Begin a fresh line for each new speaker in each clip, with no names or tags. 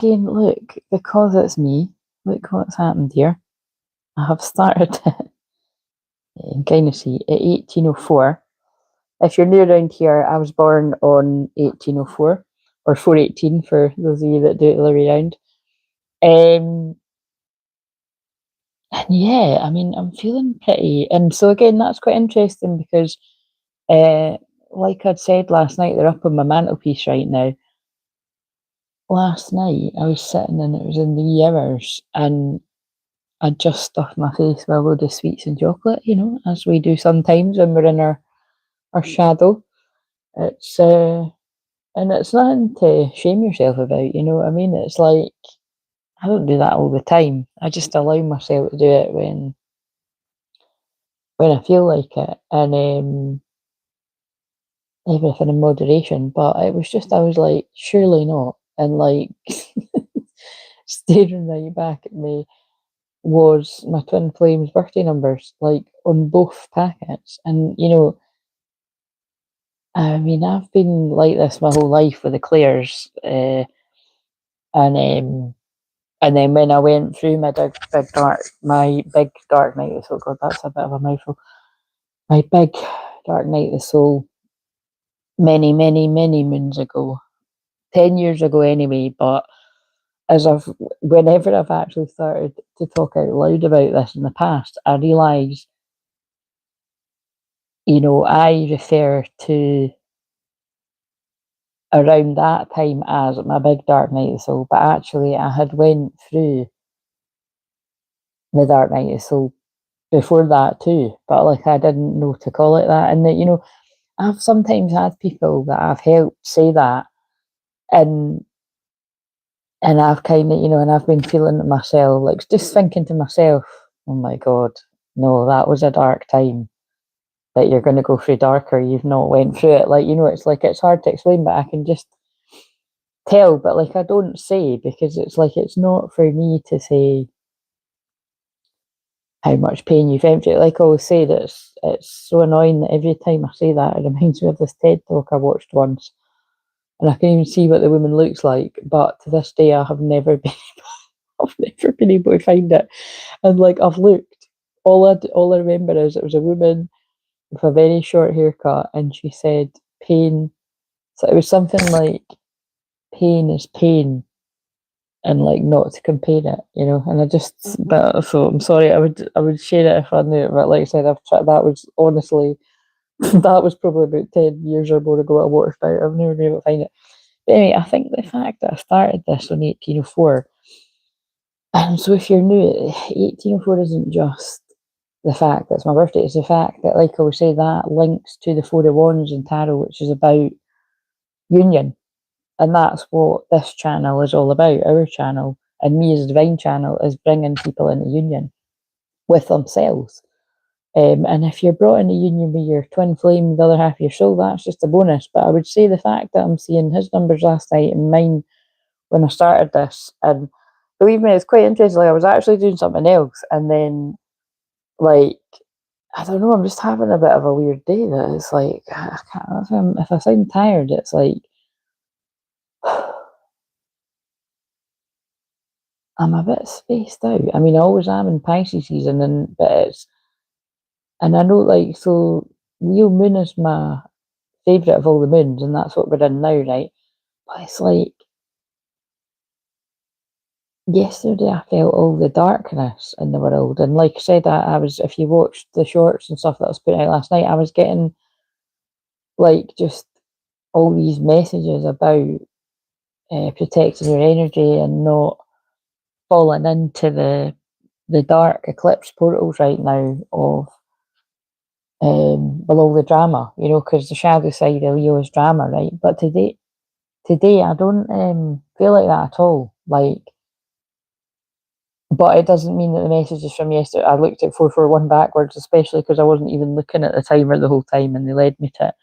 again, look, because it's me, look what's happened here. I have started in kind see at 1804. If you're new around here, I was born on 1804 or 418 for those of you that do it the other way around. And yeah, I mean, I'm feeling pretty. And so again, that's quite interesting because, like I'd said last night, they're up on my mantelpiece right now. Last night I was sitting and it was in the wee hours, and I just stuffed my face with a load of sweets and chocolate, as we do sometimes when we're in our shadow. It's and it's nothing to shame yourself about, you know what I mean? It's like I don't do that all the time. I just allow myself to do it when I feel like it, and even if in moderation. But it was just I was like, surely not, and like staring right back at me was my twin flames birthday numbers, like on both packets. And I mean, I've been like this my whole life with the Clairs, and then when I went through my big dark night of the soul. God, that's a bit of a mouthful. My big dark night of the soul, many, many, many moons ago, 10 years ago, anyway. But whenever I've actually started to talk out loud about this in the past, I realise, I refer to around that time as my big dark night of the soul, but actually I had went through the dark night of the soul before that too, but like I didn't know to call it that. And that, I've sometimes had people that I've helped say that, and I've kind of, and I've been feeling it myself, like just thinking to myself, oh my God, no, that was a dark time that you're going to go through darker. You've not went through it. Like, it's like, it's hard to explain, but I can just tell, but like, I don't say, because it's like, it's not for me to say how much pain you've emptied. Like I always say, that it's so annoying that every time I say that, it reminds me of this TED talk I watched once, and I can even see what the woman looks like. But to this day, I have never been, I've never been able to find it. And like I've looked, all I remember is it was a woman with a very short haircut, and she said pain. So it was something like pain is pain, and like not to compare it, And I just, but so I'm sorry, I would share it if I knew it, but like I said, I've tried. That was honestly, that was probably about 10 years or more ago. I watched it. I've never been able to find it. But anyway, I think the fact that I started this on 1804, and so if you're new, 1804 isn't just the fact that it's my birthday; it's the fact that, like I would say, that links to the Four of Wands in tarot, which is about union. And that's what this channel is all about. Our channel, and me as a divine channel, is bringing people into union with themselves. And if you're brought into union with your twin flame, the other half of your soul, that's just a bonus. But I would say the fact that I'm seeing his numbers last night and mine when I started this, and believe me, it's quite interesting. Like, I was actually doing something else, and then, like, I don't know, I'm just having a bit of a weird day. That it's like, I can't, if I sound tired, it's like I'm a bit spaced out. I mean, I always am in Pisces season, and I know, like, so Leo moon is my favourite of all the moons, and that's what we're in now, right? But it's like, yesterday I felt all the darkness in the world, and like I said, I was, if you watched the shorts and stuff that I was putting out last night, I was getting, like, just all these messages about protecting your energy and not falling into the dark eclipse portals right now of below the drama, because the shadow side of Leo is drama, right? But today I don't feel like that at all. Like, but it doesn't mean that the messages from yesterday. I looked at 441 backwards, especially because I wasn't even looking at the timer the whole time, and they led me to it.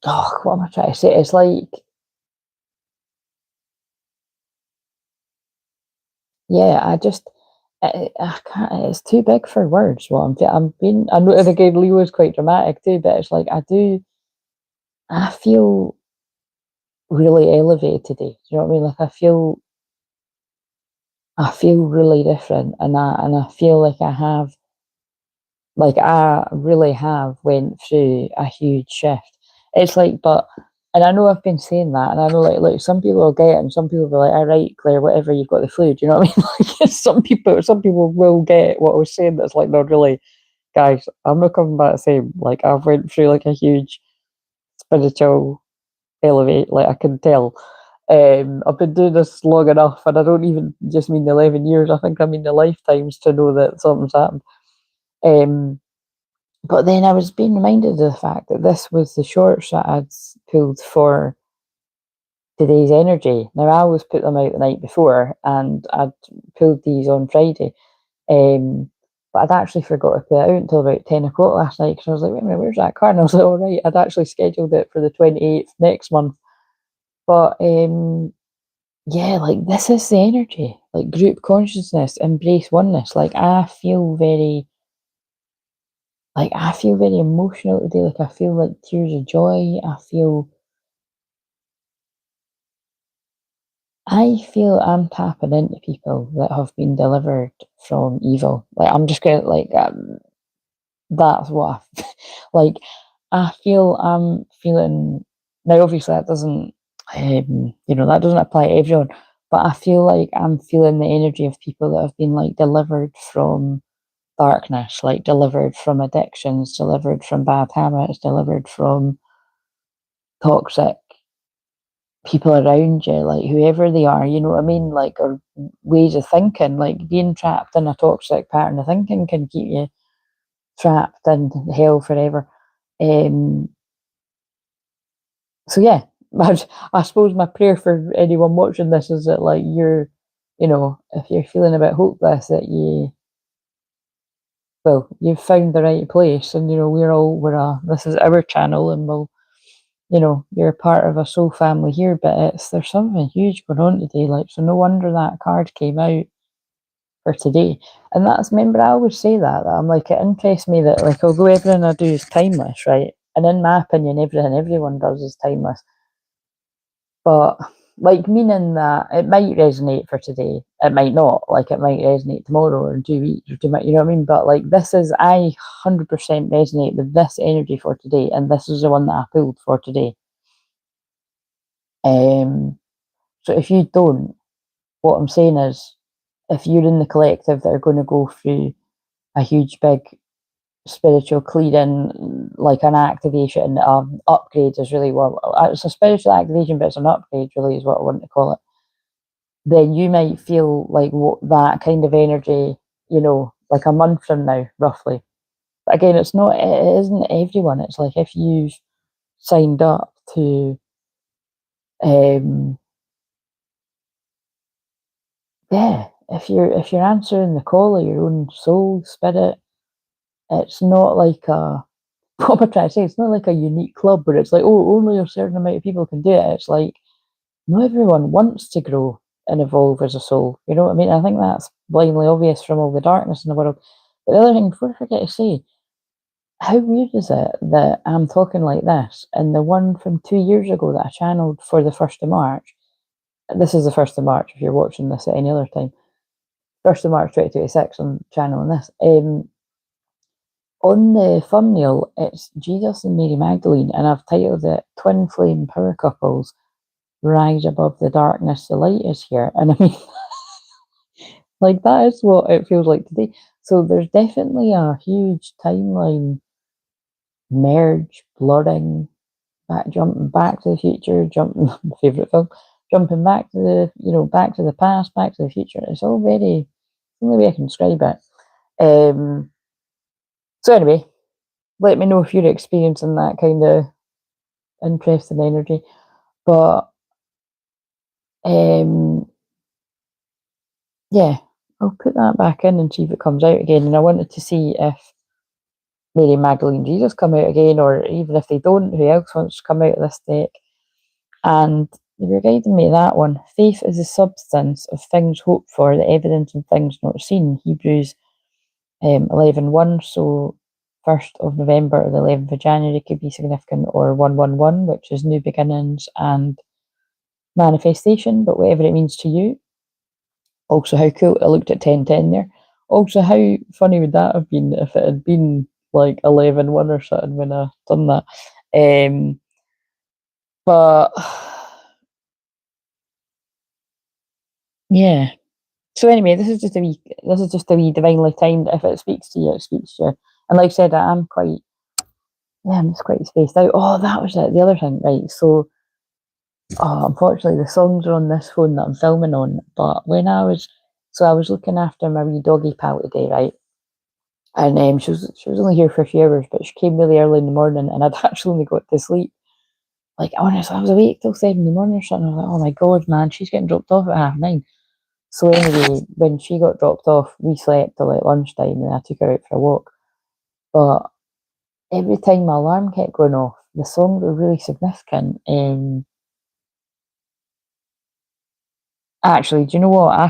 What am I trying to say? It's like, yeah, I can't. It's too big for words. Well, I'm being. I know, and again, Leo is quite dramatic too, but it's like I feel really elevated today. Do you know what I mean? Like I feel really different, and I feel like I really have went through a huge shift. It's like, and I know I've been saying that, and I know like some people will get it, and some people will be like, "All right, Claire, whatever, you've got the flu." Do you know what I mean? Like some people will get what I was saying. That's like, not really, guys. I'm not coming back the same. Like I've went through like a huge spiritual elevate. Like I can tell. I've been doing this long enough, and I don't even just mean the 11 years. I think I mean the lifetimes to know that something's happened. Um, but then I was being reminded of the fact that this was the shorts that I'd pulled for today's energy. Now I always put them out the night before, and I'd pulled these on Friday. But I'd actually forgot to put it out until about 10 o'clock last night, because I was like, wait a minute, where's that card? And I was like, all right, I'd actually scheduled it for the 28th next month. But yeah, like this is the energy, like group consciousness, embrace oneness. I feel very emotional today. Like I feel like tears of joy. I feel I'm tapping into people that have been delivered from evil. Like I'm just gonna like that's what like I feel I'm feeling now. Obviously, that doesn't that doesn't apply to everyone, but I feel like I'm feeling the energy of people that have been like delivered from darkness, like delivered from addictions, delivered from bad habits, delivered from toxic people around you, like whoever they are, you know what I mean? Like, or ways of thinking, like being trapped in a toxic pattern of thinking can keep you trapped in hell forever. Um, so yeah, I suppose my prayer for anyone watching this is that like if you're feeling a bit hopeless, that you've found the right place, and this is our channel, and you're part of a soul family here, but there's something huge going on today, like, so no wonder that card came out for today. And remember, I always say that I'm like, it interests me that, like, although everything I do is timeless, right? And in my opinion, everything everyone does is timeless. But like, meaning that it might resonate for today, it might not. Like, it might resonate tomorrow or in 2 weeks or 2 months. You know what I mean? But like, I 100% resonate with this energy for today, and this is the one that I pulled for today. So if you don't, what I'm saying is, if you're in the collective that are going to go through a huge big spiritual clearing, like an activation, upgrade is really what it's a spiritual activation, but it's an upgrade, really, is what I want to call it. Then you might feel like that kind of energy, like a month from now, roughly. But again, it isn't everyone. It's like if you've signed up to, yeah, if you're answering the call of your own soul, spirit, it's not like what am I trying to say? It's not like a unique club where it's like, oh, only a certain amount of people can do it. It's like, not everyone wants to grow and evolve as a soul. You know what I mean? I think that's blindly obvious from all the darkness in the world. But the other thing, before I forget to say, how weird is it that I'm talking like this, and the one from 2 years ago that I channeled for the 1st of March, this is the 1st of March if you're watching this at any other time, 1st of March 2026, I'm channeling this. On the thumbnail, it's Jesus and Mary Magdalene, and I've titled it Twin Flame Power Couples Rise Above the Darkness, the Light is Here. And I mean, like, that is what it feels like today. So there's definitely a huge timeline merge, blurring, jumping back to the future, jumping, my favourite film, jumping back to back to the past, back to the future. It's all very, the only way I can describe it. So anyway, let me know if you're experiencing that kind of interesting energy. But yeah, I'll put that back in and see if it comes out again. And I wanted to see if Mary Magdalene and Jesus come out again, or even if they don't, who else wants to come out of this deck. And they were guiding me that one. Faith is the substance of things hoped for, the evidence in things not seen. Hebrews 11:1. So 1st of November or the 11th of January could be significant, or 111, which is new beginnings, and manifestation, but whatever it means to you. Also, how cool, I looked at 1010 there. Also, how funny would that have been if it had been like 11:1 or something when I done that. But yeah. So anyway, this is just a wee divinely timed. If it speaks to you, it speaks to you. And like I said, I'm just quite spaced out. Oh, that was it. The other thing, right? So, unfortunately, the songs are on this phone that I'm filming on. But I was looking after my wee doggy pal today, right? And she was only here for a few hours, but she came really early in the morning, and I'd actually only got to sleep. Like honestly, I was awake till 7 in the morning or something. I was like, oh my god, man, she's getting dropped off at 9:30. So anyway, when she got dropped off, we slept till like lunchtime, and I took her out for a walk. But every time my alarm kept going off, the songs were really significant. Actually, do you know what? I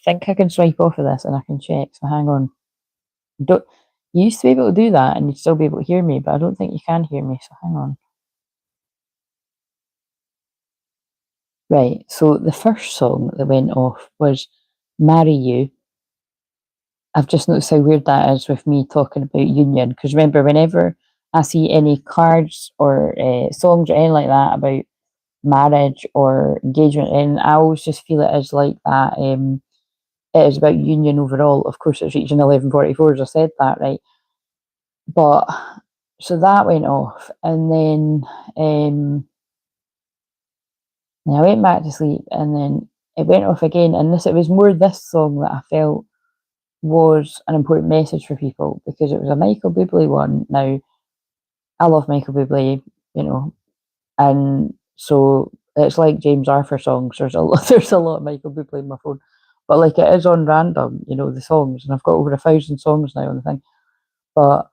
think I can swipe off of this and I can check. So hang on. Don't You used to be able to do that and you'd still be able to hear me, but I don't think you can hear me. So hang on. Right. So the first song that went off was "Marry You." I've just noticed how weird that is with me talking about union. Because remember, whenever I see any cards or songs or anything like that about marriage or engagement, and I always just feel it as like that. It is about union overall. Of course, it's reaching 11:44, as I said that, right? But so that went off, and then I went back to sleep, and then it went off again. And it was more this song that I felt was an important message for people because it was a Michael Bublé one. Now, I love Michael Bublé, you know, and so it's like James Arthur songs. There's a lot of Michael Bublé in my phone, but like it is on random, the songs, and I've got over 1,000 songs now on the thing. But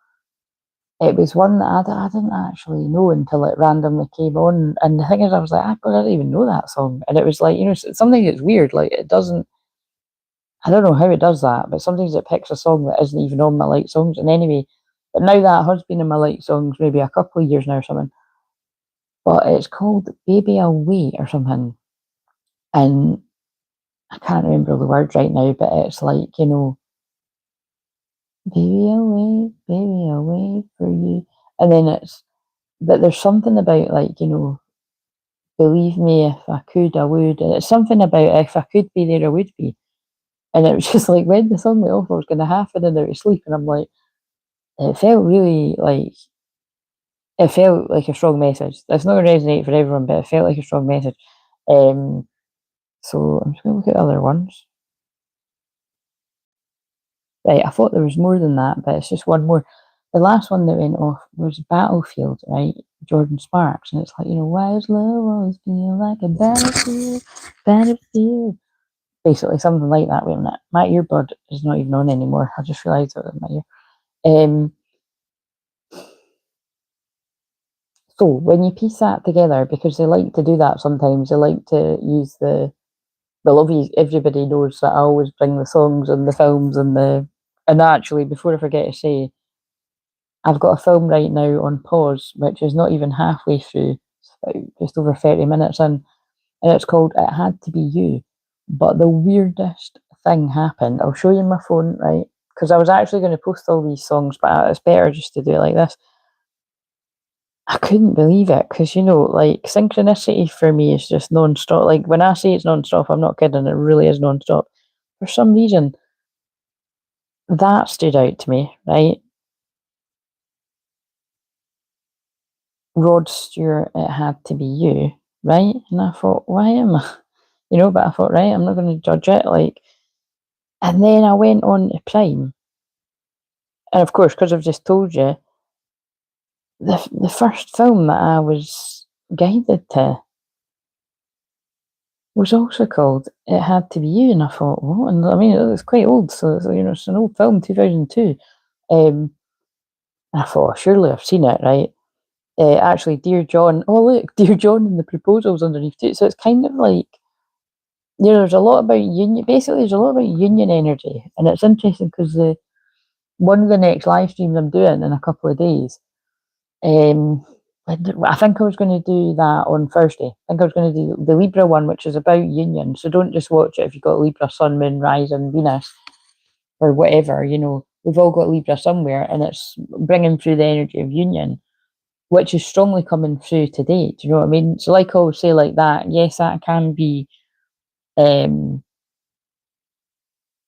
it was one that I didn't actually know until it randomly came on. And the thing is, I was like, I don't even know that song. And it was like, something that's weird. Like, it doesn't, I don't know how it does that, but sometimes it picks a song that isn't even on my like songs. And anyway, but now that has been in my like songs maybe a couple of years now or something. But it's called Baby I'll Wait or something. And I can't remember the words right now, but it's like, baby I'll wait for you. And then but there's something about like, believe me, if I could, I would. And it's something about if I could be there, I would be. And it was just like when the song went off, I was going to half an hour to sleep, and I'm like, it felt really like it felt like a strong message. It's not going to resonate for everyone, but it felt like a strong message. So I'm just going to look at other ones. Right, I thought there was more than that, but it's just one more. The last one that went off was Battlefield, right? Jordan Sparks, and it's like, why does love always feel like a battlefield, battlefield? Basically, something like that. Wait a minute, my earbud is not even on anymore. I just realised it was in my ear. So when you piece that together, because they like to do that sometimes, they like to use well, obviously everybody knows that I always bring the songs and the films and actually, before I forget to say, I've got a film right now on pause, which is not even halfway through, it's about just over 30 minutes in, and it's called It Had to Be You. But the weirdest thing happened. I'll show you my phone, right? Because I was actually going to post all these songs, but it's better just to do it like this. I couldn't believe it because, like synchronicity for me is just non-stop. Like when I say it's non-stop, I'm not kidding. It really is non-stop. For some reason, that stood out to me, right? Rod Stewart, It Had to Be You, right? And I thought, why am I? But I thought, right, I'm not going to judge it. Like, and then I went on to Prime. And of course, because I've just told you, the first film that I was guided to was also called It Had to Be You, and I thought, what? And I mean, it's quite old, so it's an old film, 2002. I thought, surely I've seen it, right? Actually, Dear John. Oh look, Dear John, and the proposals underneath it. So it's kind of like, there's a lot about union. Basically, there's a lot about union energy, and it's interesting because one of the next live streams I'm doing in a couple of days, I think I was going to do that on Thursday. I think I was going to do the Libra one, which is about union. So don't just watch it if you've got Libra, Sun, Moon, Rising, Venus, or whatever. We've all got Libra somewhere, and it's bringing through the energy of union, which is strongly coming through today. Do you know what I mean? So, like I always say, like that, yes, that can be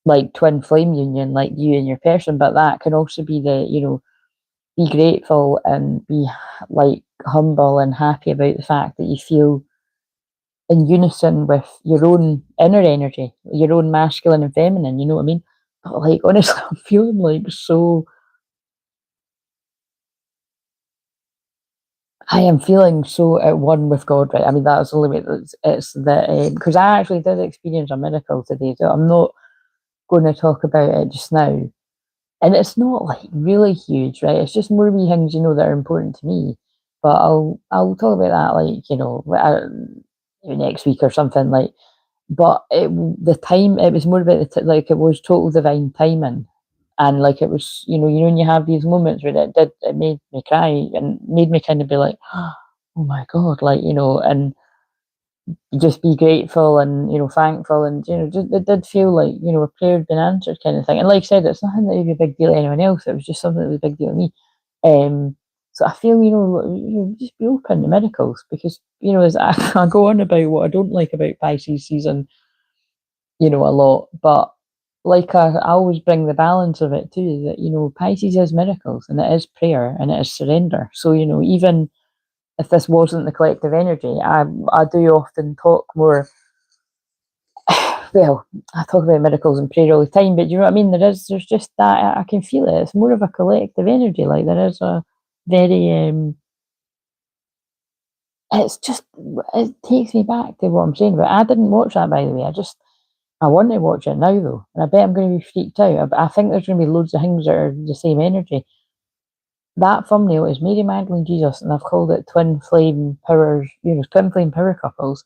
like twin flame union, like you and your person, but that can also be be grateful and be like humble and happy about the fact that you feel in unison with your own inner energy, your own masculine and feminine, you know what I mean? But like honestly, I'm feeling like so I am feeling so at one with God, right? I mean, that's the limit. It's that because I actually did experience a miracle today, so I'm not going to talk about it just now. And it's not like really huge, right? It's just more wee things, that are important to me. But I'll talk about that like next week or something like. But the time it was more about like it was total divine timing, and like it was when you have these moments where it made me cry and made me kind of be like, oh my god, like and just be grateful and thankful and just it did feel like a prayer had been answered kind of thing. And like I said, it's nothing that would be a big deal to anyone else. It was just something that was a big deal to me. So I feel just be open to miracles because as I go on about what I don't like about Pisces season, a lot, but like I always bring the balance of it too, that Pisces is miracles and it is prayer and it is surrender. So even if this wasn't the collective energy, I do often talk more. Well, I talk about miracles and prayer all the time, but you know what I mean? There's just that I can feel it. It's more of a collective energy. Like there is a very it's just it takes me back to what I'm saying. But I didn't watch that, by the way. I want to watch it now though, and I bet I'm going to be freaked out. I think there's going to be loads of things that are the same energy. That thumbnail is Mary Magdalene Jesus, and I've called it twin flame powers. Twin flame power couples,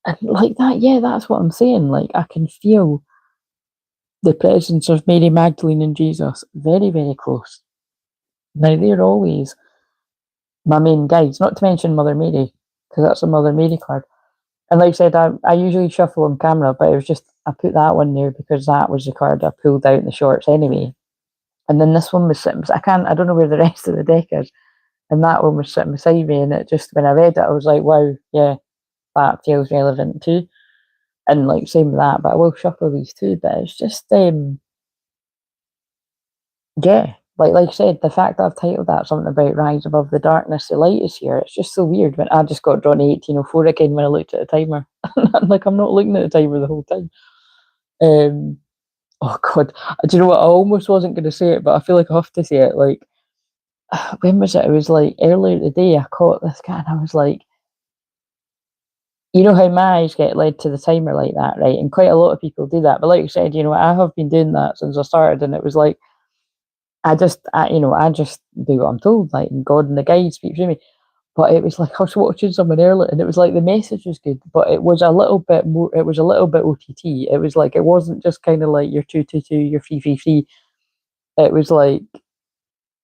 and like that. Yeah, that's what I'm saying. Like I can feel the presence of Mary Magdalene and Jesus very, very close. Now they're always my main guides. Not to mention Mother Mary, because that's a Mother Mary card. And like I said, I usually shuffle on camera, but it was just I put that one there because that was the card I pulled out in the shorts anyway. And then this one was sitting. I don't know where the rest of the deck is. And that one was sitting beside me, and it just when I read it, I was like, wow, yeah, that feels relevant too. And like same with that, but I will shuffle these too. But it's just yeah, like I said, the fact that I've titled that something about rise above the darkness, the light is here. It's just so weird. When I just got drawn to 1804 again when I looked at the timer. Like I'm not looking at the timer the whole time. Oh god, do you know what? I almost wasn't going to say it, but I feel like I have to say it. Like when was it? It was like earlier today. I caught this guy, and I was like, how my eyes get led to the timer like that, right? And quite a lot of people do that. But like I said, I have been doing that since I started, and it was like I just do what I'm told, like and God and the guide speak through me. But it was like I was watching someone earlier, and it was like the message was good, but it was a little bit more. It was a little bit OTT. It was like it wasn't just kind of like you're 222, you're 333. It was like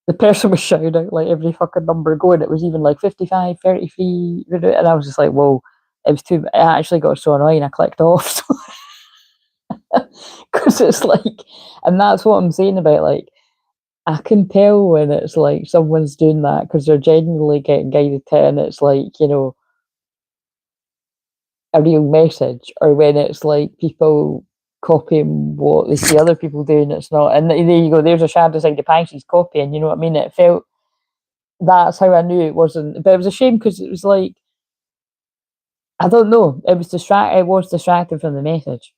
the person was shouting out like every fucking number going. It was even like 55, 33, and I was just like, whoa. It was too. It actually got so annoying. I clicked off because it's like, and that's what I'm saying about like. I can tell when it's like someone's doing that because they're genuinely getting guided to, and it's like a real message, or when it's like people copying what they see other people doing. It's not, and there you go. There's a shadow side of Pisces copying. You know what I mean? It felt that's how I knew it wasn't. But it was a shame because it was like I don't know. It was distract. It was distracted from the message.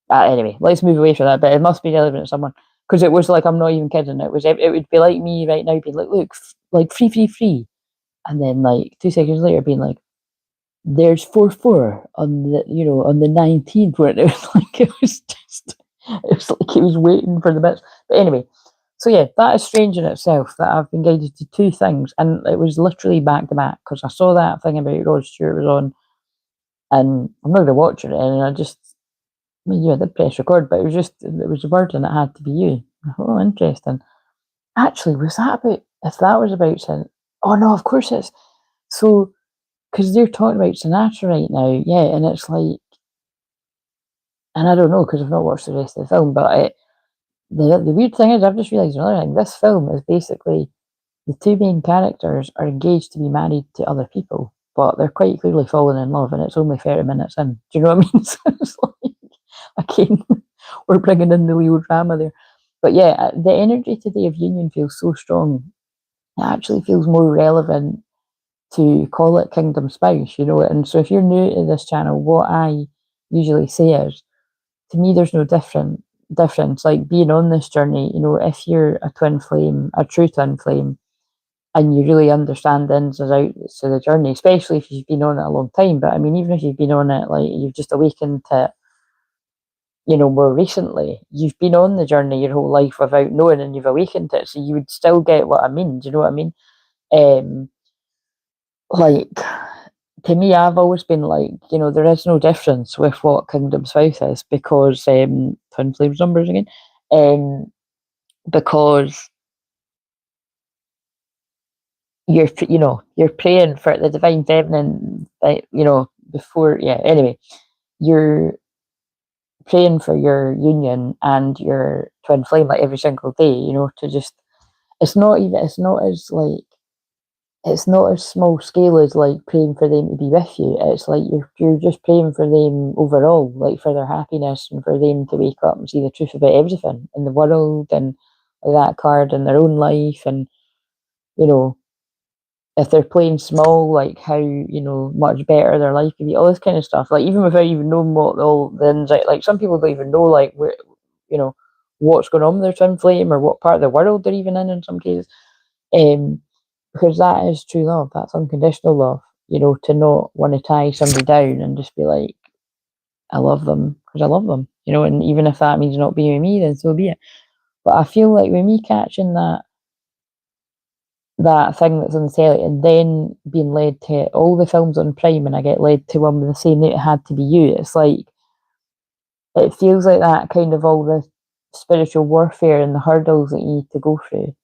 Anyway, let's move away from that. But it must be relevant to someone because it was like I'm not even kidding. It was. It would be like me right now, being like, look, like free, free, free, and then like 2 seconds later, being like, there's 4-4 on the on the 19th, where it was like it was like it was waiting for the bits. But anyway, so yeah, that is strange in itself that I've been guided to two things, and it was literally back to back because I saw that thing about Rod Stewart was on, and I'm not going to watch it, and I mean, yeah, I did press record, but it was a word and it had to be you. Oh, interesting. Actually, was that about if that was about sin? Oh no, of course it's So, because they're talking about Sinatra right now, yeah, and it's like, and I don't know because I've not watched the rest of the film, but the weird thing is, I've just realised another thing. This film is basically the two main characters are engaged to be married to other people, but they're quite clearly falling in love, and it's only 30 minutes in. Do you know what I mean? So it's like, again, we're bringing in the Leo drama there. But yeah, the energy today of union feels so strong. It actually feels more relevant to call it Kingdom Spouse, you know. And so if you're new to this channel, what I usually say is, to me, there's no difference. Like being on this journey, you know, if you're a twin flame, a true twin flame, and you really understand the ins and outs of the journey, especially if you've been on it a long time. But I mean, even if you've been on it, like you've just awakened to, you know, more recently, you've been on the journey your whole life without knowing, and you've awakened to it, so you would still get what I mean. Do you know what I mean? Um, like to me, I've always been like, you know, there is no difference with what Kingdom South is, because twin flames numbers again, um, because you know, you're praying for the divine feminine, like, you know, before, yeah, anyway, you're praying for your union and your twin flame like every single day, you know, to just, it's not as small scale as like praying for them to be with you. It's like you're just praying for them overall, like for their happiness and for them to wake up and see the truth about everything in the world, and like that card in their own life. And you know, if they're playing small, like how, you know, much better their life could be, all this kind of stuff. Like even without even knowing what all the ins out, like some people don't even know like where, you know, what's going on with their twin flame or what part of the world they're even in some cases. Um, because that is true love. That's unconditional love. You know, to not want to tie somebody down and just be like, I love them because I love them. You know, and even if that means not being with me, then so be it. But I feel like with me catching that thing that's on the telly and then being led to all the films on Prime, and I get led to one with the same that it had to be you. It's like, it feels like that kind of all the spiritual warfare and the hurdles that you need to go through.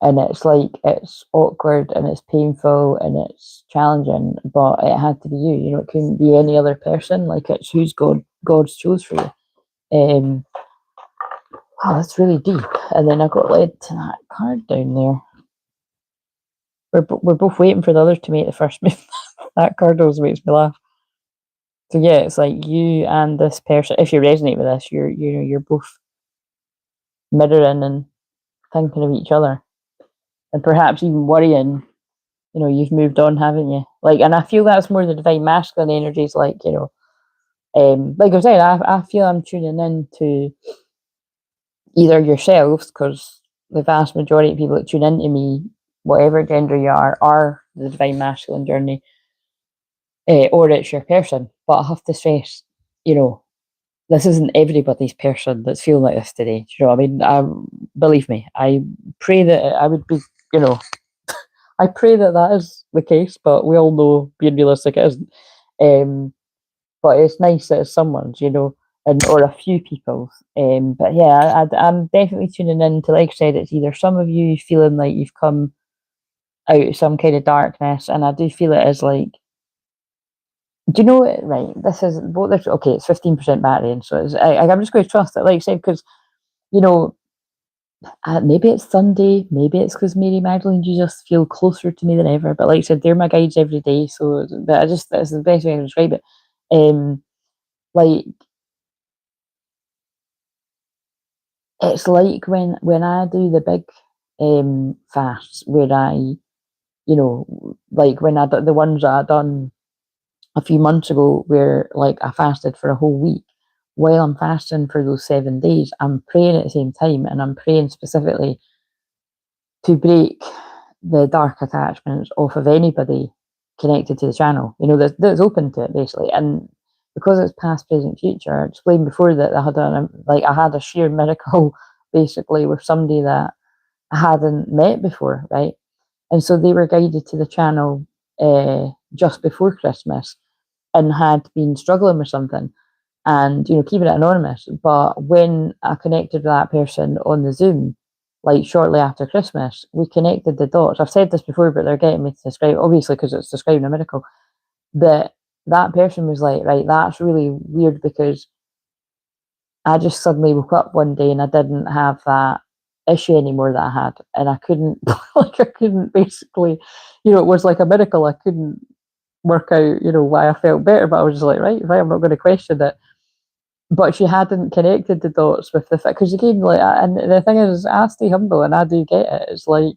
And it's like, it's awkward and it's painful and it's challenging, but it had to be you. You know, it couldn't be any other person. Like, it's who's God's chose for you. Oh, that's really deep. And then I got led to that card down there. We're both waiting for the others to make the first move. That card always makes me laugh. So yeah, it's like you and this person. If you resonate with this, you're both mirroring and thinking of each other, and perhaps even worrying. You know, you've moved on, haven't you? Like, and I feel that's more the divine masculine energies. Like, you know, like I was saying, I feel I'm tuning in to either yourselves, because the vast majority of people that tune into me, whatever gender you are the divine masculine journey, or it's your person. But I have to stress, you know, this isn't everybody's person that's feeling like this today. Do you know what I mean? Believe me, I pray that I would be, you know, I pray that that is the case, but we all know, being realistic, it isn't. But it's nice that it's someone's, you know, and or a few people's. But yeah, I'm definitely tuning in to, like I said, it's either some of you feeling like you've come out of some kind of darkness, and I do feel it as like, do you know what? Right, this is what this. Okay, it's 15% battery, and so I'm just going to trust it, like I said, because you know, maybe it's Sunday, maybe it's because Mary Magdalene, you just feel closer to me than ever. But like I said, they're my guides every day, so but that's the best way I can describe it. Like, it's like when I do the big fasts, where I, you know, like when I the ones that I done a few months ago, where like I fasted for a whole week. While I'm fasting for those 7 days, I'm praying at the same time, and I'm praying specifically to break the dark attachments off of anybody connected to the channel, you know, that's open to it, basically. And because it's past, present, future, I explained before that I had a sheer miracle basically with somebody that I hadn't met before, right? And so they were guided to the channel just before Christmas, and had been struggling with something, and, you know, keeping it anonymous. But when I connected with that person on the Zoom, like shortly after Christmas, we connected the dots. I've said this before, but they're getting me to describe, obviously, because it's describing a miracle, that that person was like, right, that's really weird because I just suddenly woke up one day and I didn't have that issue anymore that I had. And I couldn't, like, I couldn't basically, it was like a miracle. I couldn't work out, why I felt better, but I was just like, right, I'm not going to question it. But she hadn't connected the dots with the fact, because again, like, and the thing is, I stay humble and I do get it. It's like,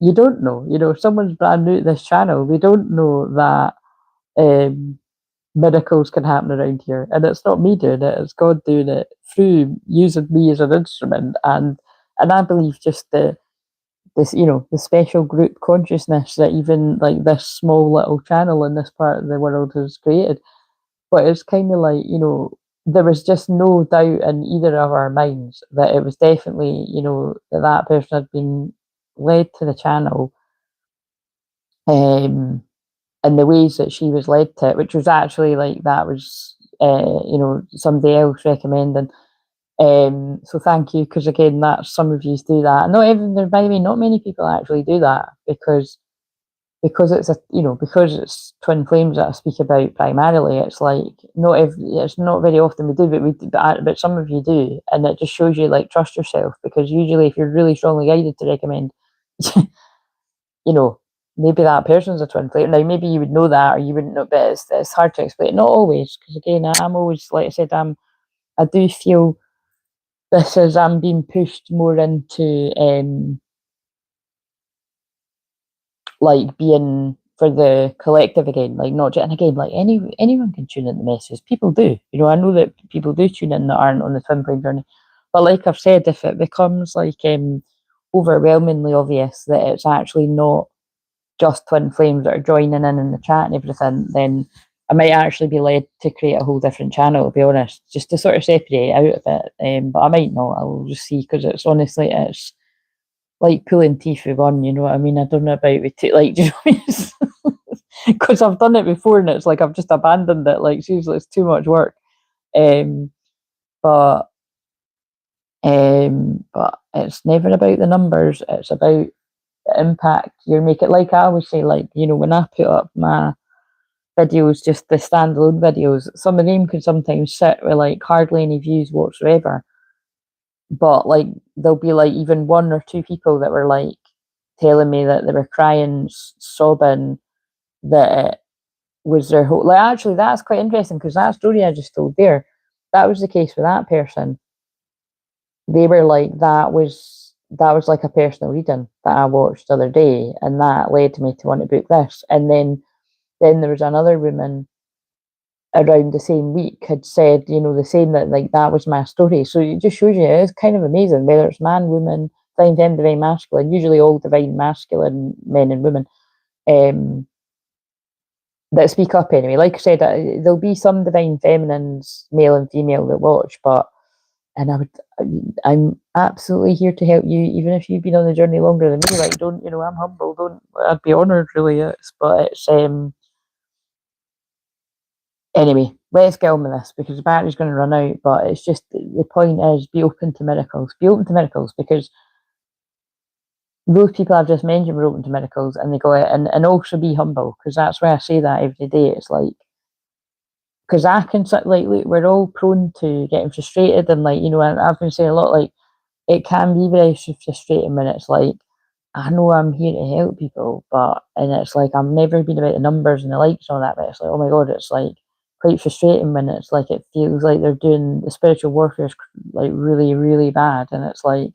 you don't know, if someone's brand new to this channel, we don't know that miracles can happen around here. And it's not me doing it, it's God doing it through using me as an instrument. And I believe just the special group consciousness that even like this small little channel in this part of the world has created. But it's kind of like, there was just no doubt in either of our minds that it was definitely, that person had been led to the channel, in the ways that she was led to it, which was actually like, that was, somebody else recommending. So thank you, because again, that's, some of you do that. Not even there, by the way, not many people actually do that, because because it's twin flames that I speak about primarily. It's like, it's not very often we do, but some of you do, and it just shows you, like, trust yourself, because usually if you're really strongly guided to recommend, maybe that person's a twin flame. Now maybe you would know that, or you wouldn't know, but it's hard to explain. Not always, because again, I'm always, like I said, I do feel this is, I'm being pushed more into like being for the collective again, like not just, and again, like anyone can tune in the messages. People do, I know that people do tune in that aren't on the twin flame journey. But like I've said, if it becomes like overwhelmingly obvious that it's actually not just twin flames that are joining in the chat and everything, then I might actually be led to create a whole different channel, to be honest, just to sort of separate out of it. But I might not. I will just see, because it's honestly, it's like pulling teeth with one. You know what I mean? I don't know about with like, do you know, because I've done it before, and it's like I've just abandoned it. Like, seriously, it's too much work. But it's never about the numbers. It's about the impact you're making. Like I always say, like, when I put up my videos, just the standalone videos, some of them can sometimes sit with like hardly any views whatsoever. But like, there'll be like even one or two people that were like telling me that they were crying, sobbing, that it was their whole, like, actually that's quite interesting, because that story I just told there, that was the case with that person. They were like, that was like a personal reading that I watched the other day, and that led me to want to book this. And then there was another woman around the same week had said, the same, that like that was my story. So it just shows you, it's kind of amazing, whether it's man, woman, divine feminine, divine masculine, usually all divine masculine men and women, that speak up anyway. Like I said, there'll be some divine feminines, male and female, that watch, and I'm absolutely here to help you, even if you've been on the journey longer than me. Like, don't, I'm humble, I'd be honoured, really. It's anyway, let's get on with this, because the battery's going to run out. But it's just, the point is, be open to miracles. Be open to miracles, because those people I've just mentioned were open to miracles, and they go out, and also be humble, because that's why I say that every day. It's like, because I can, like, look, we're all prone to getting frustrated, and like, I've been saying a lot, like, it can be very frustrating when it's like, I know I'm here to help people, and it's like, I've never been about the numbers and the likes and all that, but it's like, oh my God, it's like quite frustrating when it's like, it feels like they're doing the spiritual warfare like really, really bad. And it's like,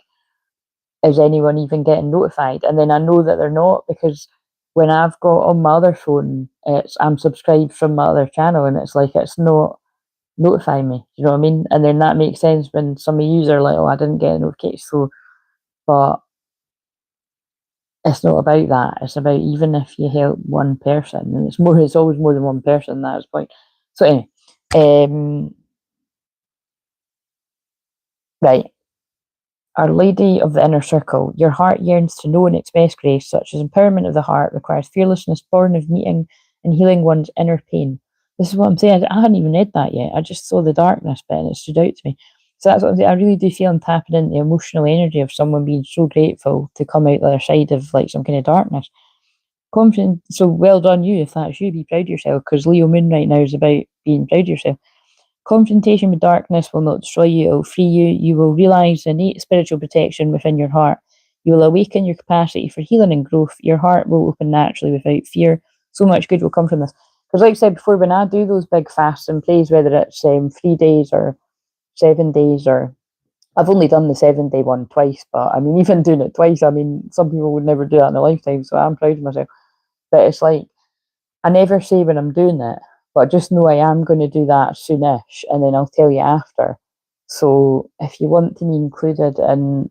is anyone even getting notified? And then I know that they're not, because when I've got on my other phone, I'm subscribed from my other channel, and it's like, it's not notifying me. You know what I mean? And then that makes sense when some of you are like, oh, I didn't get a notification. So, but it's not about that. It's about, even if you help one person, and it's always more than one person. That's the point. So anyway, right. Our Lady of the Inner Circle. Your heart yearns to know and express grace, such as empowerment of the heart requires fearlessness, born of meeting and healing one's inner pain. This is what I'm saying. I hadn't even read that yet. I just saw the darkness bit, and it stood out to me. So that's what I'm saying. I really do feel I'm tapping into the emotional energy of someone being so grateful to come out the other side of like some kind of darkness. Confident. So well done you if that's you. Be proud of yourself, because Leo Moon right now is about being proud of yourself. Confrontation with darkness will not destroy you, it will free you. You will realise the innate spiritual protection within your heart. You will awaken your capacity for healing and growth. Your heart will open naturally without fear. So much good will come from this. Because like I said before, when I do those big fasts and prays, whether it's 3 days or 7 days, or I've only done the 7-day one twice, but I mean, even doing it twice, I mean, some people would never do that in a lifetime, so I'm proud of myself. But it's like, I never say when I'm doing it, but just know I am going to do that soonish, and then I'll tell you after. So if you want to be included in,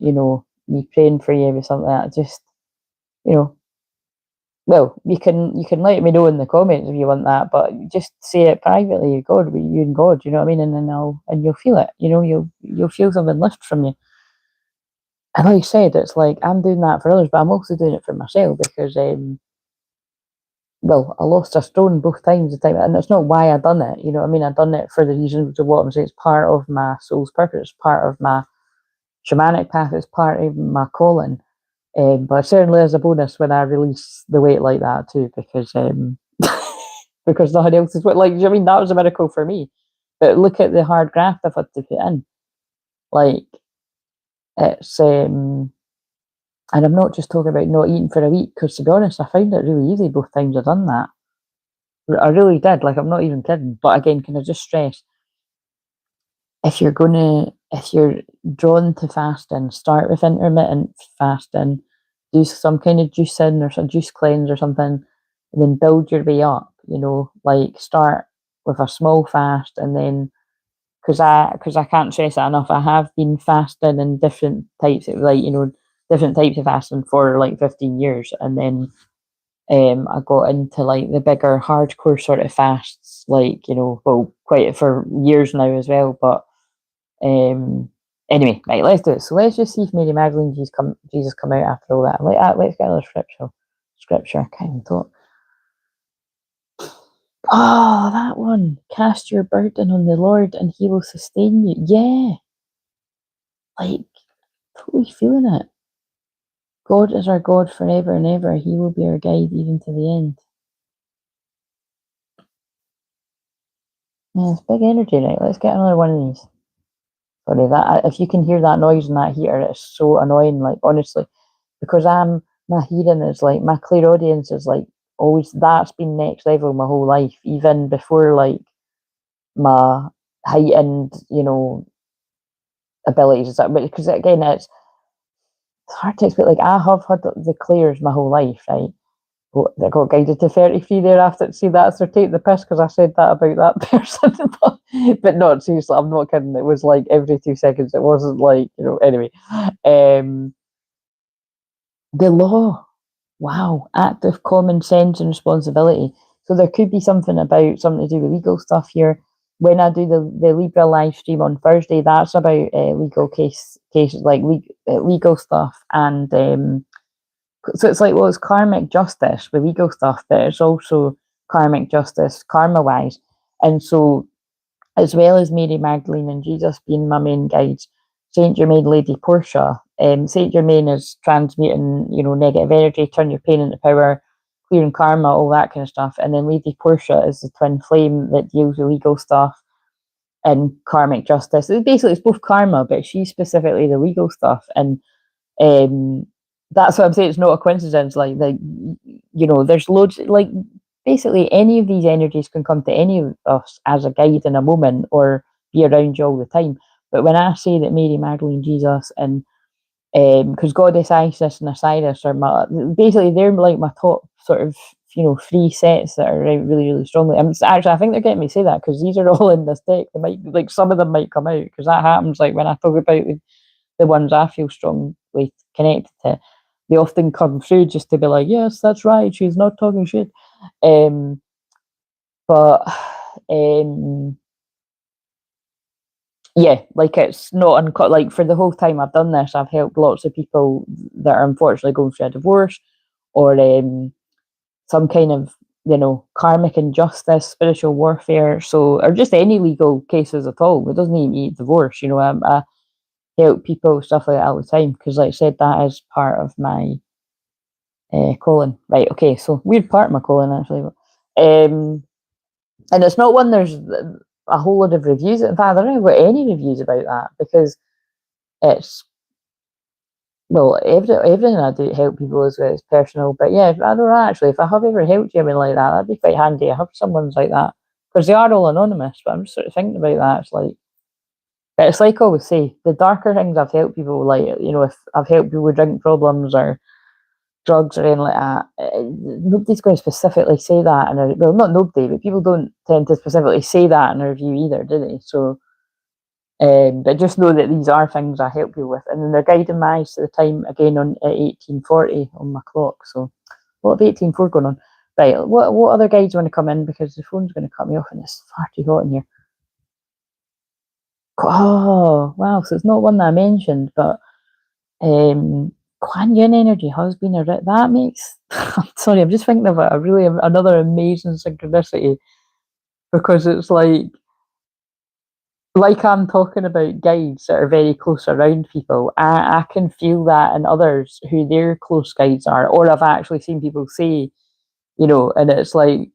me praying for you or something like that, just, well, you can let me know in the comments if you want that, but just say it privately, God, with you and God, you know what I mean? And then you'll feel it, you'll feel something lift from you. And like you said, it's like I'm doing that for others, but I'm also doing it for myself because well, I lost a stone both times, and it's not why I done it. You know what I mean? I done it for the reasons of what I'm saying. It's part of my soul's purpose. It's part of my shamanic path. It's part of my calling. But certainly as a bonus when I release the weight like that too, because because nothing else is like. I mean, that was a miracle for me. But look at the hard graft I've had to put in. Like it's and I'm not just talking about not eating for a week, because to be honest, I found it really easy both times I've done that. I really did. Like, I'm not even kidding. But again, can I just stress, if you're drawn to fasting, start with intermittent fasting, do some kind of juicing or some juice cleanse or something, and then build your way up. Like start with a small fast, and then because I can't stress it enough, I have been fasting in different types of different types of fasting for like 15 years, and then I got into like the bigger hardcore sort of fasts, like, well, quite for years now as well. But anyway, right, let's do it. So let's just see if Mary Magdalene Jesus come out after all that. Let's get another scripture. I can't even talk. Oh, that one. Cast your burden on the Lord and he will sustain you. Yeah. Like, totally feeling it. God is our God forever and ever. He will be our guide even to the end. Yeah, it's big energy, right? Let's get another one of these. Sorry, that if you can hear that noise in that heater, it's so annoying. Like, honestly, because my hearing is like, my clairaudience is like always, that's been next level my whole life, even before like my heightened, abilities. Because again, it's hard to explain. Like, I have had the clairs my whole life, right? That got guided to 33 thereafter. See, that's their take the piss because I said that about that person. But not seriously, I'm not kidding. It was like every 2 seconds. It wasn't like, anyway. The law. Wow. Active common sense and responsibility. So there could be something to do with legal stuff here. When I do the Libra live stream on Thursday, that's about legal cases, like legal stuff. And so it's like, well, it's karmic justice with legal stuff, but it's also karmic justice karma wise. And so, as well as Mary Magdalene and Jesus being my main guides, Saint Germain, Lady Portia. Saint Germain is transmuting, negative energy, turn your pain into power, clearing karma, all that kind of stuff. And then Lady Portia is the twin flame that deals with legal stuff and karmic justice. It's both karma, but she's specifically the legal stuff. And that's what I'm saying. It's not a coincidence. There's loads. Like, basically, any of these energies can come to any of us as a guide in a moment or be around you all the time. But when I say that Mary Magdalene, Jesus, and because Goddess Isis and Osiris are they're like my top sort of 3 sets that are really, really strongly. Actually, I think they're getting me to say that because these are all in this deck. They might, like, some of them might come out because that happens. Like when I talk about the ones I feel strongly connected to, they often come through just to be like, yes, that's right, she's not talking shit. But yeah, like, it's not like, for the whole time I've done this, I've helped lots of people that are unfortunately going through a divorce or some kind of karmic injustice, spiritual warfare, or just any legal cases at all. It doesn't even mean divorce. I help people, stuff like that all the time, because like I said, that is part of my calling. Right, okay, so weird part of my calling, actually. And it's not one there's a whole lot of reviews. In fact, I don't know any reviews about that, because it's, well, everything I do help people is personal. But yeah, I don't know, actually, if I have ever helped you, like that'd be quite handy. I have someone's like that, because they are all anonymous. But I'm just sort of thinking about that. It's like I always say, the darker things I've helped people, like, if I've helped people with drink problems or drugs or anything like that, nobody's going to specifically say that. Well, not nobody, but people don't tend to specifically say that in a review either, do they? So, but just know that these are things I help you with, and then they're guiding my eyes to the time again at 1840 on my clock. So, what have 1840 going on? Right, what other guides want to come in, because the phone's going to cut me off and it's far too hot in here. Oh, wow, so it's not one that I mentioned, but Kuan Yin energy has been that makes I'm sorry, I'm just thinking of another amazing synchronicity, because it's like I'm talking about guides that are very close around people. I can feel that in others who their close guides are, or I've actually seen people say, and it's like,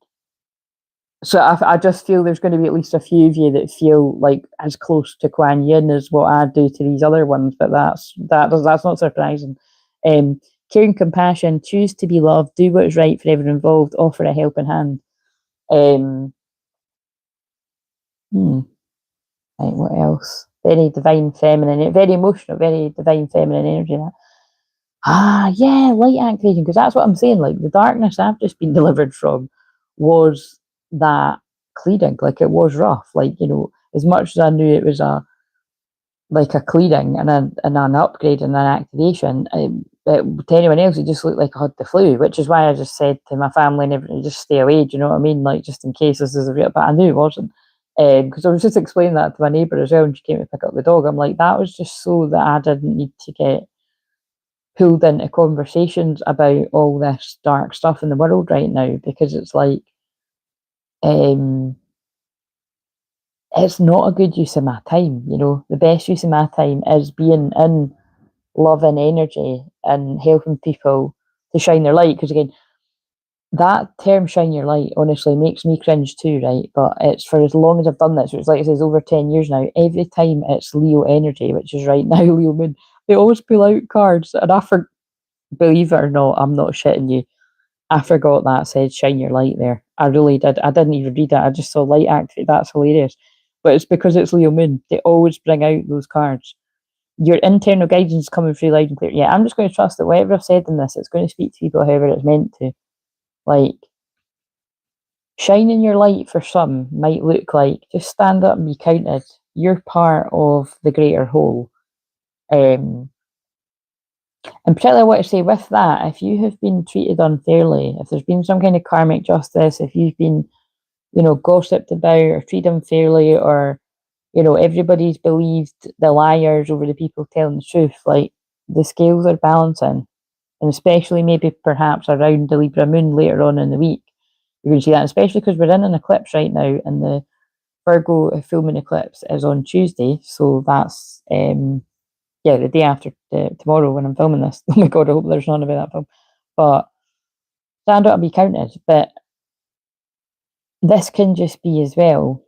so I just feel there's going to be at least a few of you that feel like as close to Kuan Yin as what I do to these other ones, but that's not surprising. Caring, compassion, choose to be loved, do what is right for everyone involved, offer a helping hand. Right, what else? Very divine feminine, very emotional, very divine feminine energy. Yeah, light activation, because that's what I'm saying. Like, the darkness I've just been delivered from was that clearing. Like, it was rough. Like, as much as I knew it was a clearing and an upgrade and an activation, to anyone else it just looked like I had the flu, which is why I just said to my family and everything, just stay away. Do you know what I mean? Like, just in case this is a real, but I knew it wasn't. Because I was just explaining that to my neighbour as well, and she came to pick up the dog. I'm like, that was just so that I didn't need to get pulled into conversations about all this dark stuff in the world right now, because it's like, it's not a good use of my time. The best use of my time is being in love and energy and helping people to shine their light. Because again, that term "shine your light" honestly makes me cringe too, right? But it's for as long as I've done this, so it's like it says over 10 years now. Every time it's Leo energy, which is right now Leo moon, they always pull out cards, and believe it or not, I'm not shitting you, I forgot that said "shine your light" there. I really did. I didn't even read it. I just saw light activate. That's hilarious. But it's because it's Leo moon. They always bring out those cards. Your internal guidance is coming through loud and clear. Yeah, I'm just going to trust that whatever I've said in this, it's going to speak to people however it's meant to. Like, shining your light for some might look like just stand up and be counted. You're part of the greater whole. And particularly I want to say with that, if you have been treated unfairly, if there's been some kind of karmic justice, if you've been, gossiped about or treated unfairly, or, everybody's believed the liars over the people telling the truth, like, the scales are balancing. And especially maybe perhaps around the Libra moon later on in the week, you're going to see that, especially because we're in an eclipse right now, and the Virgo full moon eclipse is on Tuesday. So that's, the day after tomorrow when I'm filming this. Oh my God, I hope there's none about that film. But stand up and be counted. But this can just be as well,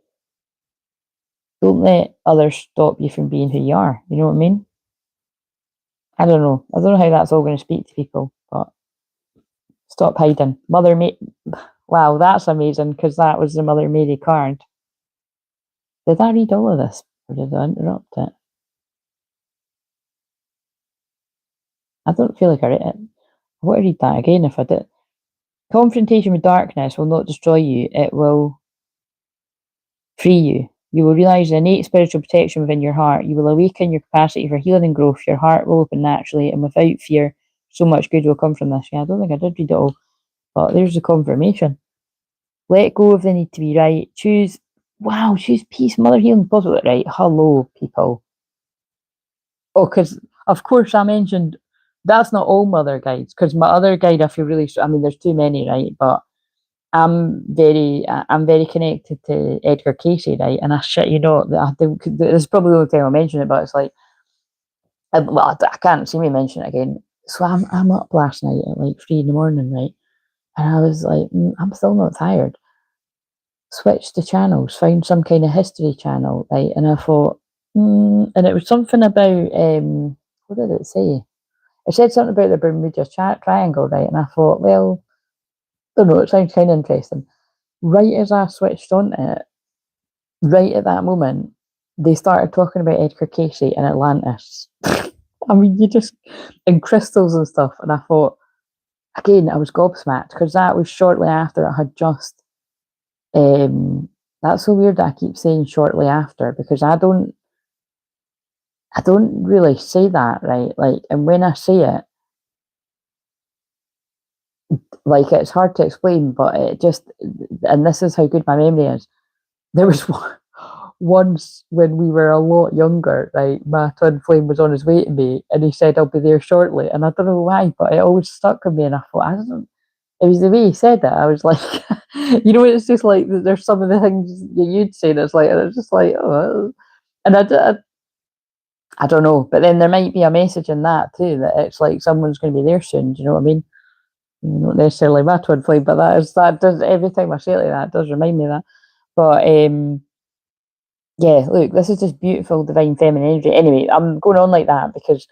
don't let others stop you from being who you are. You know what I mean? I don't know. I don't know how that's all going to speak to people, but stop hiding. Wow, that's amazing, because that was the Mother Mary card. Did I read all of this, or did I interrupt it? I don't feel like I read it. I want to read that again if I did. Confrontation with darkness will not destroy you, it will free you. You will realise the innate spiritual protection within your heart. You will awaken your capacity for healing and growth. Your heart will open naturally, and without fear, so much good will come from this. Yeah, I don't think I did read it all, but there's the confirmation. Let go of the need to be right. Choose peace, mother, healing, possible. Right, hello, people. Oh, because of course I mentioned that's not all mother guides, because my other guide I feel really, I mean, there's too many, right? But I'm very connected to Edgar Casey, right? And I shit you not, that I think this is probably the only time I'll mention it, but it's like, well, I can't see me mention it again. So I'm up last night at like 3 in the morning, right? And I was like, I'm still not tired. Switched the channels, found some kind of history channel, right? And I thought, and it was something about what did it say? It said something about the Bermuda Triangle, right? And I thought, well, I don't know, it sounds kind of interesting. Right as I switched on it, right at that moment, they started talking about Edgar Casey and Atlantis. I mean, you just, and crystals and stuff. And I thought, again, I was gobsmacked because that was shortly after I had just, that's so weird that I keep saying shortly after because I don't really say that, right? Like, and when I say it, like, it's hard to explain, but it just, and this is how good my memory is. There was once when we were a lot younger, right? My twin flame was on his way to me and he said, I'll be there shortly. And I don't know why, but it always stuck with me. And I thought, I don't, it was the way he said it. I was like, you know, it's just like, there's some of the things that you'd say that's like, and it's just like, oh, and I don't know. But then there might be a message in that too, that it's like someone's going to be there soon. Do you know what I mean? Not necessarily my twin flame, but that does, every time I say it like that, it does remind me of that. But yeah, look, this is just beautiful, divine feminine energy. Anyway, I'm going on like that because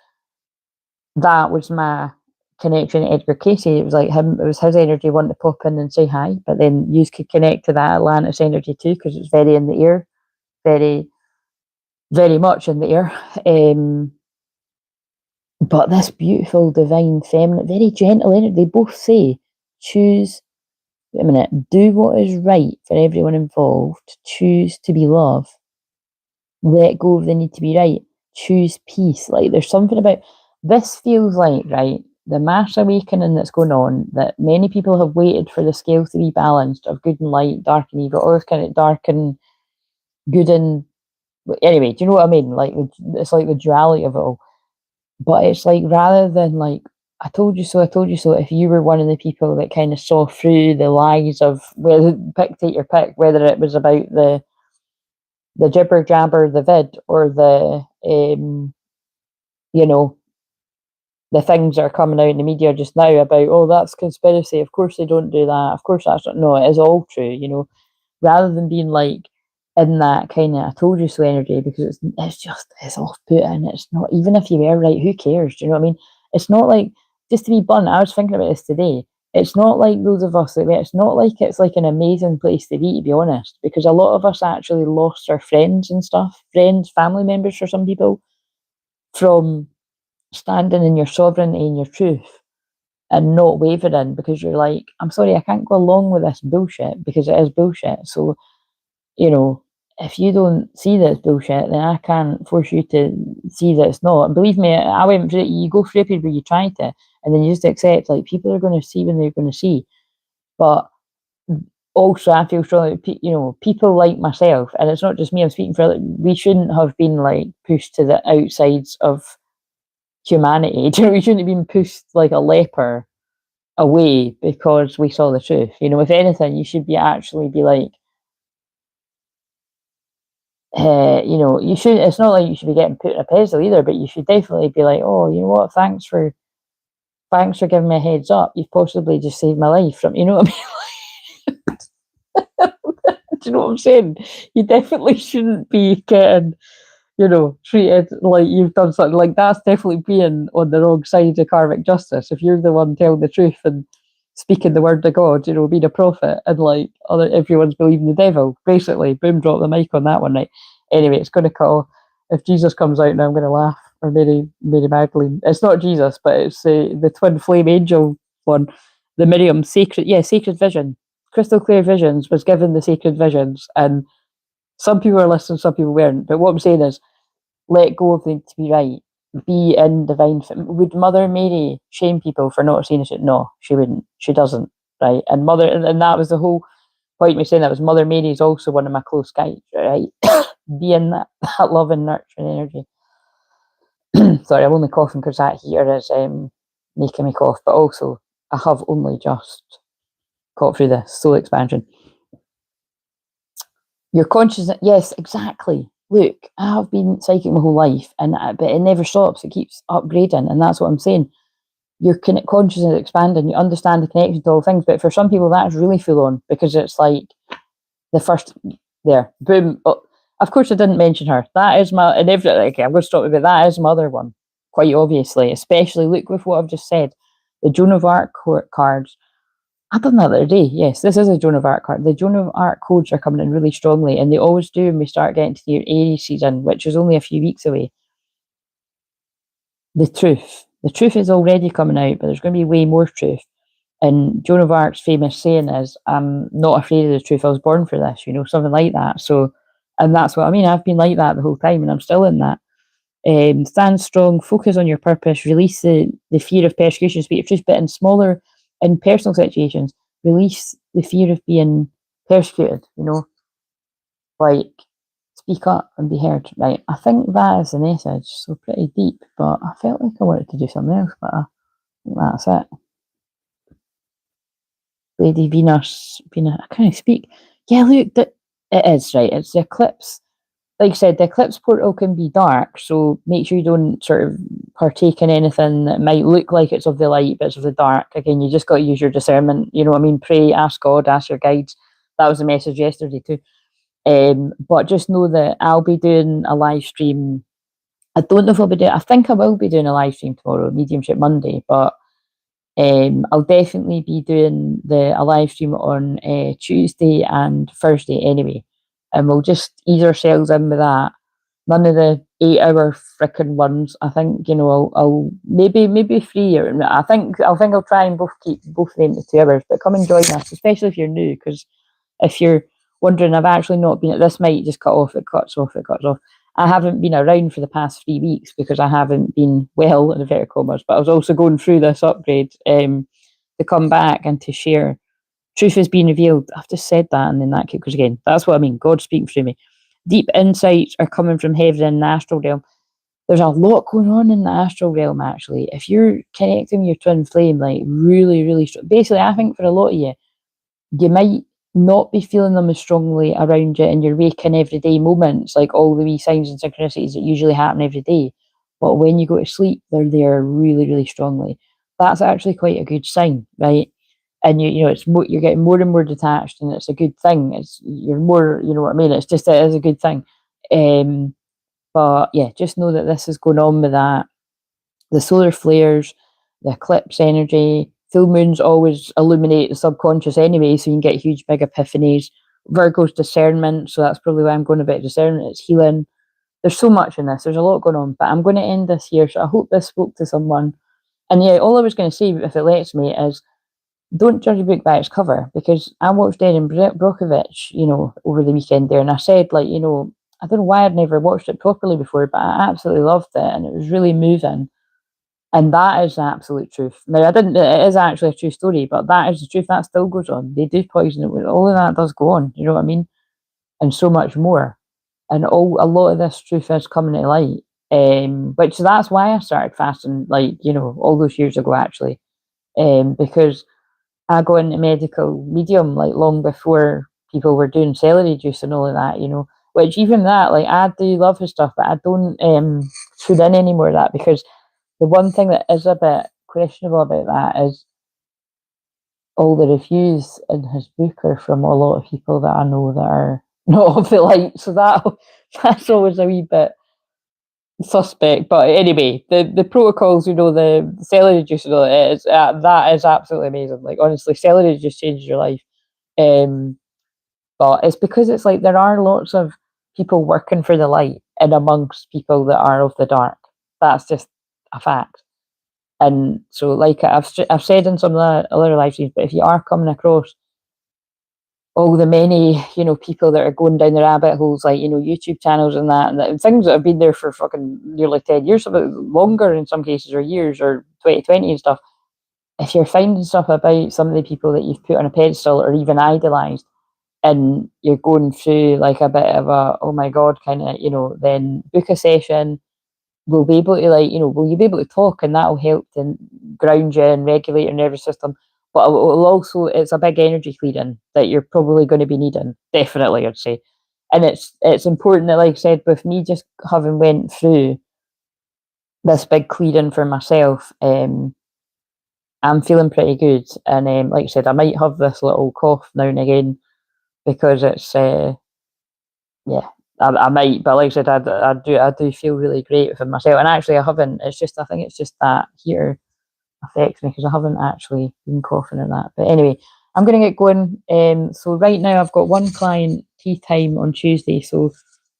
that was my connection to Edgar Casey. It was like him, it was his energy wanting to pop in and say hi, but then you could connect to that Atlantis energy too, because it's very in the ear, very, very much in the ear. But this beautiful, divine, feminine, very gentle energy, they both say, choose, wait a minute, do what is right for everyone involved, choose to be love, let go of the need to be right, choose peace. Like, there's something about this, feels like, right, the mass awakening that's going on, that many people have waited for the scales to be balanced of good and light, dark and evil, all this kind of dark and good and, anyway, do you know what I mean? Like, it's like the duality of it all. But it's like, rather than like, I told you so, I told you so, if you were one of the people that kind of saw through the lies of, whether take your pick, whether it was about the jibber jabber, the vid, or the you know, the things that are coming out in the media just now about, oh, that's conspiracy, of course they don't do that, of course that's not, no, it is all true, you know, rather than being like in that kind of I told you so energy, because it's just, it's off putting. It's not, even if you were right, who cares? Do you know what I mean? It's not like, just to be blunt, I was thinking about this today. It's not like those of us that it's not like it's like an amazing place to be honest, because a lot of us actually lost our friends and stuff, friends, family members for some people, from standing in your sovereignty and your truth and not wavering, because you're like, I'm sorry, I can't go along with this bullshit because it is bullshit. So, you know, if you don't see that it's bullshit, then I can't force you to see that it's not. And believe me, I went through it. You go through a period where you try to, and then you just accept, like, people are going to see when they're going to see. But also, I feel strongly, you know, people like myself, and it's not just me, I'm speaking for, like, we shouldn't have been like pushed to the outsides of humanity. Do you know, we shouldn't have been pushed like a leper away because we saw the truth. You know, if anything, you should be actually be like, you know, you should. It's not like you should be getting put in a pedestal either, but you should definitely be like, oh, you know what? Thanks for giving me a heads up. You've possibly just saved my life from. You know what I mean? Do you know what I'm saying? You definitely shouldn't be getting, you know, treated like you've done something like that's definitely being on the wrong side of karmic justice. If you're the one telling the truth and speaking the word of God, you know, being a prophet, and like everyone's believing the devil, basically, boom, drop the mic on that one, right? Anyway, it's going to cut off. If Jesus comes out now, I'm going to laugh. Or Mary Magdalene. It's not Jesus, but it's the twin flame angel one. The Miriam sacred, yeah, sacred vision. Crystal clear visions was given the sacred visions, and some people are listening, some people weren't. But what I'm saying is, let go of the to be right. Be in divine. Would Mother Mary shame people for not seeing it? No, she wouldn't. She doesn't. Right. And and that was the whole point of me saying that, was Mother Mary is also one of my close guides. Right. Be in that love and nurturing energy. Sorry, I'm only coughing because that heater is making me cough. But also, I have only just got through this soul expansion. Your consciousness, yes, exactly. Look, I have been psychic my whole life, but it never stops. It keeps upgrading, and that's what I'm saying. Your consciousness is expanding. You understand the connection to all things, but for some people, that's really full on because it's like the first there, boom. Oh, of course, I didn't mention her. That is my, and every, okay, I'm going to stop with it. That is my other one, quite obviously. Especially look with what I've just said. The Joan of Arc cards. I done that the other day. Yes, this is a Joan of Arc card. The Joan of Arc codes are coming in really strongly, and they always do when we start getting to the Aries season, which is only a few weeks away. The truth. The truth is already coming out, but there's going to be way more truth. And Joan of Arc's famous saying is, I'm not afraid of the truth. I was born for this, something like that. So, and that's what I mean. I've been like that the whole time, and I'm still in that. Stand strong, focus on your purpose, release the fear of persecution, speak your truth, but in personal situations, release the fear of being persecuted, like speak up and be heard, right? I think that is the message, so pretty deep, but I felt like I wanted to do something else, but I think that's it. Lady Venus, I can't speak. Yeah, look, it is, right? It's the eclipse. Like I said, the eclipse portal can be dark, so make sure you don't sort of partake in anything that might look like it's of the light, but it's of the dark. Again, you just got to use your discernment. You know what I mean? Pray, ask God, ask your guides. That was the message yesterday too. But just know that I'll be doing a live stream. I don't know if I'll be doing. I think I will be doing a live stream tomorrow, Mediumship Monday, but I'll definitely be doing a live stream on Tuesday and Thursday anyway, and we'll just ease ourselves in with that. None of the 8-hour frickin' ones. I think I'll maybe 3 or I think I'll try and keep both of them to 2 hours. But come and join us, especially if you're new, because if you're wondering, I've actually not been. This might just cut off. It cuts off. It cuts off. I haven't been around for the past 3 weeks because I haven't been well, in inverted commas, but I was also going through this upgrade to come back and to share. Truth is being revealed. I've just said that, and then that because again, that's what I mean. God speaking through me. Deep insights are coming from heaven in the astral realm. There's a lot going on in the astral realm, actually. If you're connecting with your twin flame, like really, really strong. Basically, I think for a lot of you might not be feeling them as strongly around you in your waking everyday moments, like all the wee signs and synchronicities that usually happen every day. But when you go to sleep, they're there really, really strongly. That's actually quite a good sign, right? And it's you're getting more and more detached, and it's a good thing. You're more, you know what I mean. It is a good thing. But yeah, just know that this is going on with that. The solar flares, the eclipse energy, full moons always illuminate the subconscious anyway, so you can get huge big epiphanies. Virgo's discernment, so that's probably why I'm going about discernment. It's healing. There's so much in this. There's a lot going on, but I'm going to end this here. So I hope this spoke to someone. And yeah, all I was going to say, if it lets me, is don't judge a book by its cover, because I watched Erin Brockovich, over the weekend there, and I said, I don't know why I'd never watched it properly before, but I absolutely loved it, and it was really moving. And that is the absolute truth. Now, it is actually a true story, but that is the truth. That still goes on. They do poison it with all of that does go on, you know what I mean? And so much more. And a lot of this truth is coming to light. Which that's why I started fasting, all those years ago, actually. Because I got into medical medium, long before people were doing celery juice and all of that, which even that, I do love his stuff, but I don't tune in anymore of that, because the one thing that is a bit questionable about that is all the reviews in his book are from a lot of people that I know that are not of the light. So that's always a wee bit suspect. But anyway, the protocols, the celery juice and all that is absolutely amazing. Honestly, celery just changes your life. But it's because it's there are lots of people working for the light and amongst people that are of the dark. That's just a fact. And so, I've said in some of the other live streams, but if you are coming across all the many, people that are going down the rabbit holes, YouTube channels and things that have been there for fucking nearly 10 years, longer in some cases, or years, or 2020 and stuff. If you're finding stuff about some of the people that you've put on a pedestal or even idolized, and you're going through a bit of a, oh my God, kind of, then book a session. We'll be able to will you be able to talk, and that'll help to ground you and regulate your nervous system. but it'll also, it's a big energy clearing that you're probably going to be needing, definitely, I'd say. And it's important that, like I said, with me just having went through this big clearing for myself, I'm feeling pretty good. And like I said, I might have this little cough now and again because it's yeah, I might, but like I said, I do feel really great within myself. And actually, I haven't. It's just, I think it's just that heater affects me because I haven't actually been coughing and that. But anyway, I'm going to get going. So right now I've got one client tea time on Tuesday, so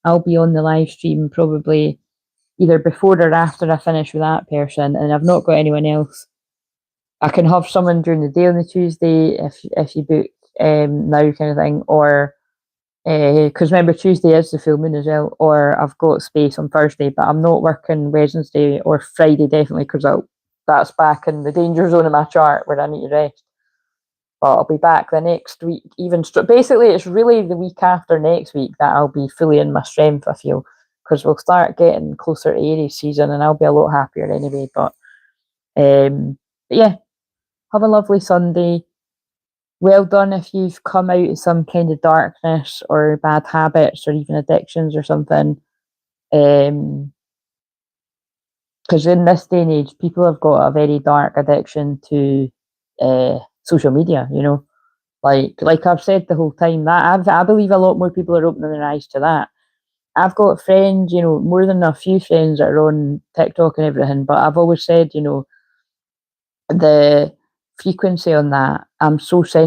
I'll be on the live stream probably either before or after I finish with that person, and I've not got anyone else. I can have someone during the day on the Tuesday if you book now, kind of thing, or because remember Tuesday is the full moon as well, or I've got space on Thursday, but I'm not working Wednesday or Friday definitely because that's back in the danger zone of my chart where I need to rest. But I'll be back the next week, even basically it's really the week after next week that I'll be fully in my strength, I feel, because we'll start getting closer to Aries season and I'll be a lot happier anyway. But yeah, have a lovely Sunday. Well done if you've come out of some kind of darkness or bad habits or even addictions or something. Because in this day and age, people have got a very dark addiction to social media, you know. Like I've said the whole time, that I believe a lot more people are opening their eyes to that. I've got friends, you know, more than a few friends that are on TikTok and everything, but I've always said, you know, the frequency on that, I'm so sensitive